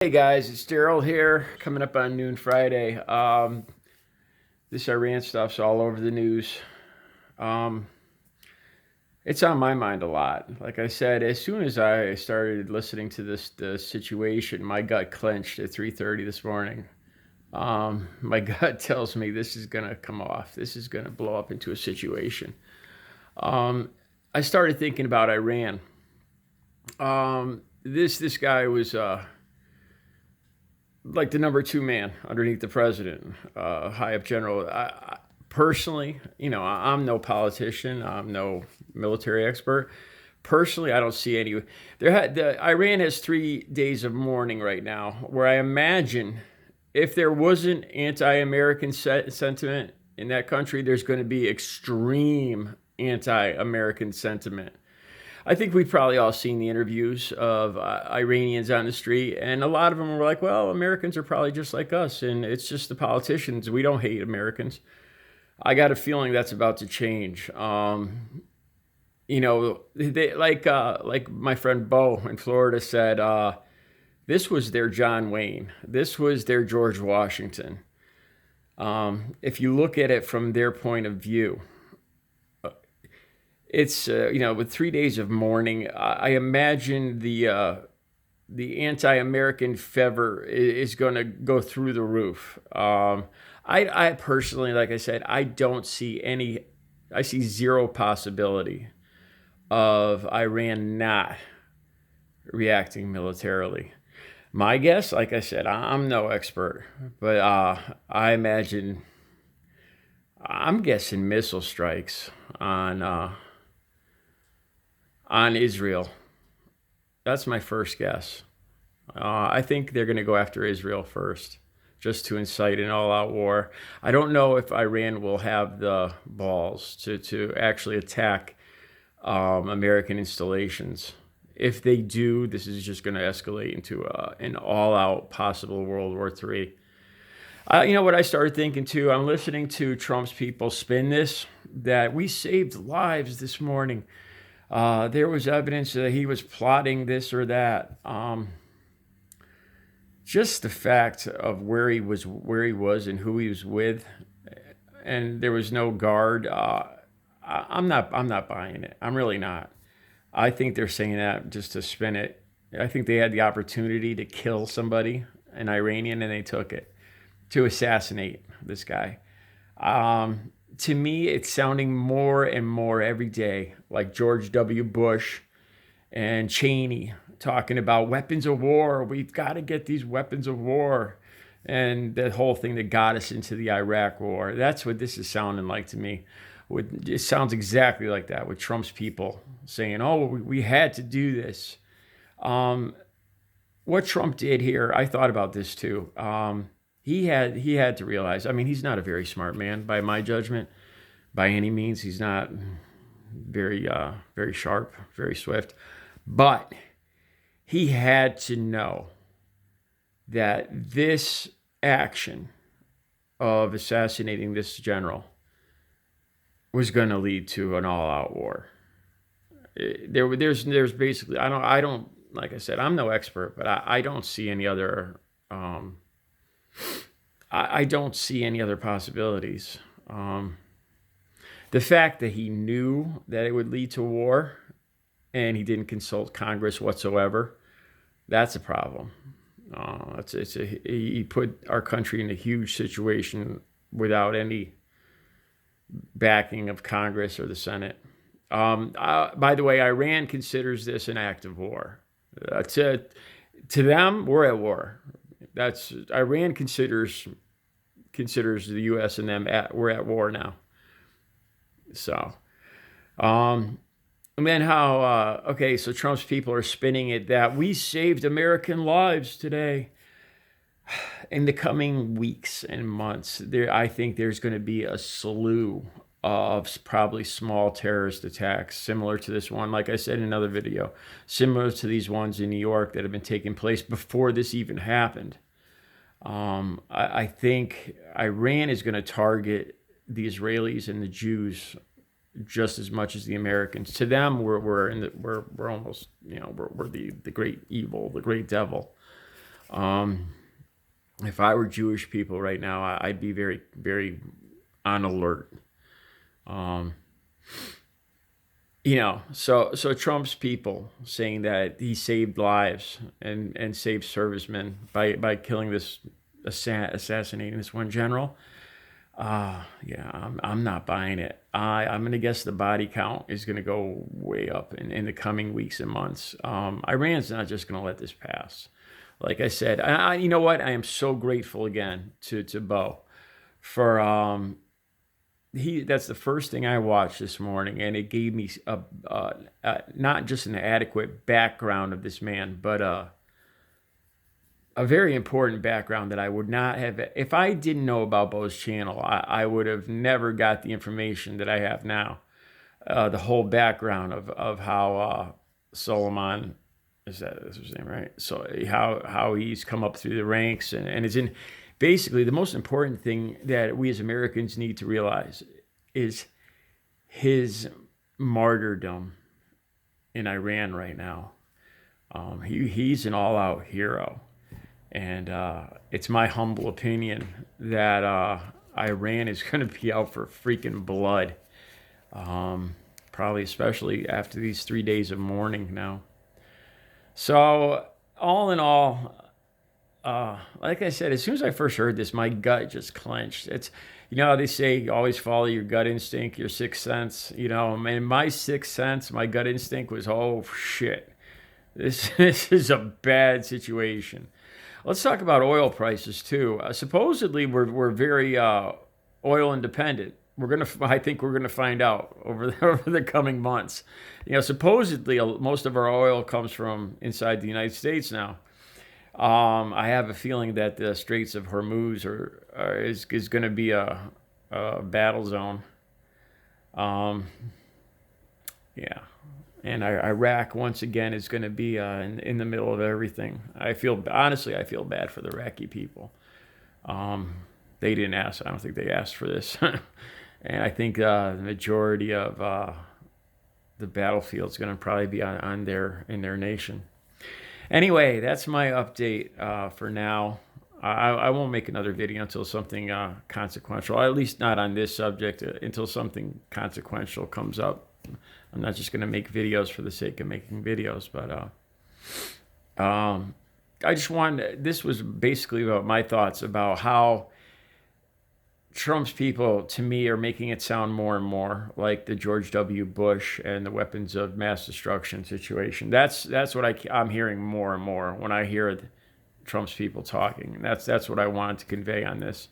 Hey guys, it's Daryl here, coming up on noon Friday. This Iran stuff's all over the news. Um, it's on my mind a lot. Like I said, as soon as I started listening to the situation, my gut clenched at 3:30 this morning. My gut tells me this is gonna come off. This is gonna blow up into a situation. I started thinking about Iran. This guy was like the number two man underneath the president, high up general. Personally, I'm no politician. I'm no military expert. Personally, I don't see any. Iran has 3 days of mourning right now, where I imagine if there wasn't anti-American sentiment in that country, there's going to be extreme anti-American sentiment. I think we've probably all seen the interviews of Iranians on the street, and a lot of them were like, well, Americans are probably just like us, and it's just the politicians. We don't hate Americans. I got a feeling that's about to change. Like my friend Bo in Florida said, this was their John Wayne. This was their George Washington. If you look at it from their point of view, it's with 3 days of mourning, I imagine the anti-American fervor is going to go through the roof. I personally, like I said, I don't see any. I see zero possibility of Iran not reacting militarily. My guess, like I said, I'm no expert, but I'm guessing missile strikes on Israel. That's my first guess. I think they're going to go after Israel first, just to incite an all-out war. I don't know if Iran will have the balls to actually attack American installations. If they do, this is just going to escalate into an all-out possible World War III. You know what I started thinking too? I'm listening to Trump's people spin this, that we saved lives this morning. There was evidence that he was plotting this or that. Just the fact of where he was, and who he was with, and there was no guard. I'm not buying it. I'm really not. I think they're saying that just to spin it. I think they had the opportunity to kill somebody, an Iranian, and they took it to assassinate this guy. To me, it's sounding more and more every day like George W. Bush and Cheney talking about weapons of war. We've got to get these weapons of war. And that whole thing that got us into the Iraq war. That's what this is sounding like to me. It sounds exactly like that with Trump's people saying, oh, we had to do this. What Trump did here, I thought about this too. He had to realize, I mean, he's not a very smart man by my judgment, by any means. He's not very sharp, very swift. But he had to know that this action of assassinating this general was going to lead to an all-out war. There's basically, I don't like I said, I'm no expert, but I don't see any other I don't see any other possibilities. The fact that he knew that it would lead to war and he didn't consult Congress whatsoever, that's a problem. He put our country in a huge situation without any backing of Congress or the Senate. By the way, Iran considers this an act of war. To them, we're at war. That's Iran considers the U.S. and them we're at war now. So, and then how? Okay, so Trump's people are spinning it that we saved American lives today. In the coming weeks and months, I think there's going to be a slew of probably small terrorist attacks similar to this one, like I said in another video, similar to these ones in New York that have been taking place before this even happened. I think Iran is going to target the Israelis and the Jews just as much as the Americans. To them, we're almost, we're the great evil, the great devil. If I were Jewish people right now, I'd be very, very on alert. So Trump's people saying that he saved lives and saved servicemen by killing this, assassinating this one general. Yeah, I'm not buying it. I'm going to guess the body count is going to go way up in the coming weeks and months. Iran's not just going to let this pass. Like I said, you know what? I am so grateful again to Bo for that's the first thing I watched this morning, and it gave me not just an adequate background of this man, but a very important background that I would not have if I didn't know about Bo's channel. I would have never got the information that I have now. The whole background of how Solomon, that's his name, right? So how he's come up through the ranks and is in. Basically, the most important thing that we as Americans need to realize is his martyrdom in Iran right now. He's an all-out hero. And it's my humble opinion that Iran is going to be out for freaking blood. Probably especially after these 3 days of mourning now. So all in all, like I said, as soon as I first heard this, my gut just clenched. It's, how they say always follow your gut instinct, your sixth sense. And my sixth sense, my gut instinct was, oh shit, this is a bad situation. Let's talk about oil prices too. Supposedly, we're very oil independent. I think we're gonna find out over the coming months. Supposedly, most of our oil comes from inside the United States now. I have a feeling that the Straits of Hormuz is going to be a battle zone. Yeah, and Iraq once again is going to be in the middle of everything. I feel bad for the Iraqi people. They didn't ask. I don't think they asked for this, and I think the majority of the battlefield is going to probably be in their nation. Anyway, that's my update for now. I won't make another video until something consequential, at least not on this subject, until something consequential comes up. I'm not just going to make videos for the sake of making videos, but I just wanted, this was basically about my thoughts about how Trump's people, to me, are making it sound more and more like the George W. Bush and the weapons of mass destruction situation. That's what I'm hearing more and more when I hear Trump's people talking. And that's what I wanted to convey on this.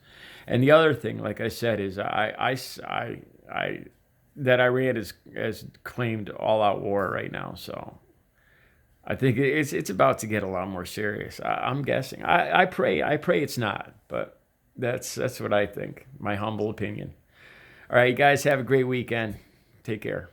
And the other thing, like I said, is that Iran has claimed all-out war right now. So I think it's about to get a lot more serious. I'm guessing. I pray it's not, but. That's what I think, my humble opinion. All right, you guys have a great weekend. Take care.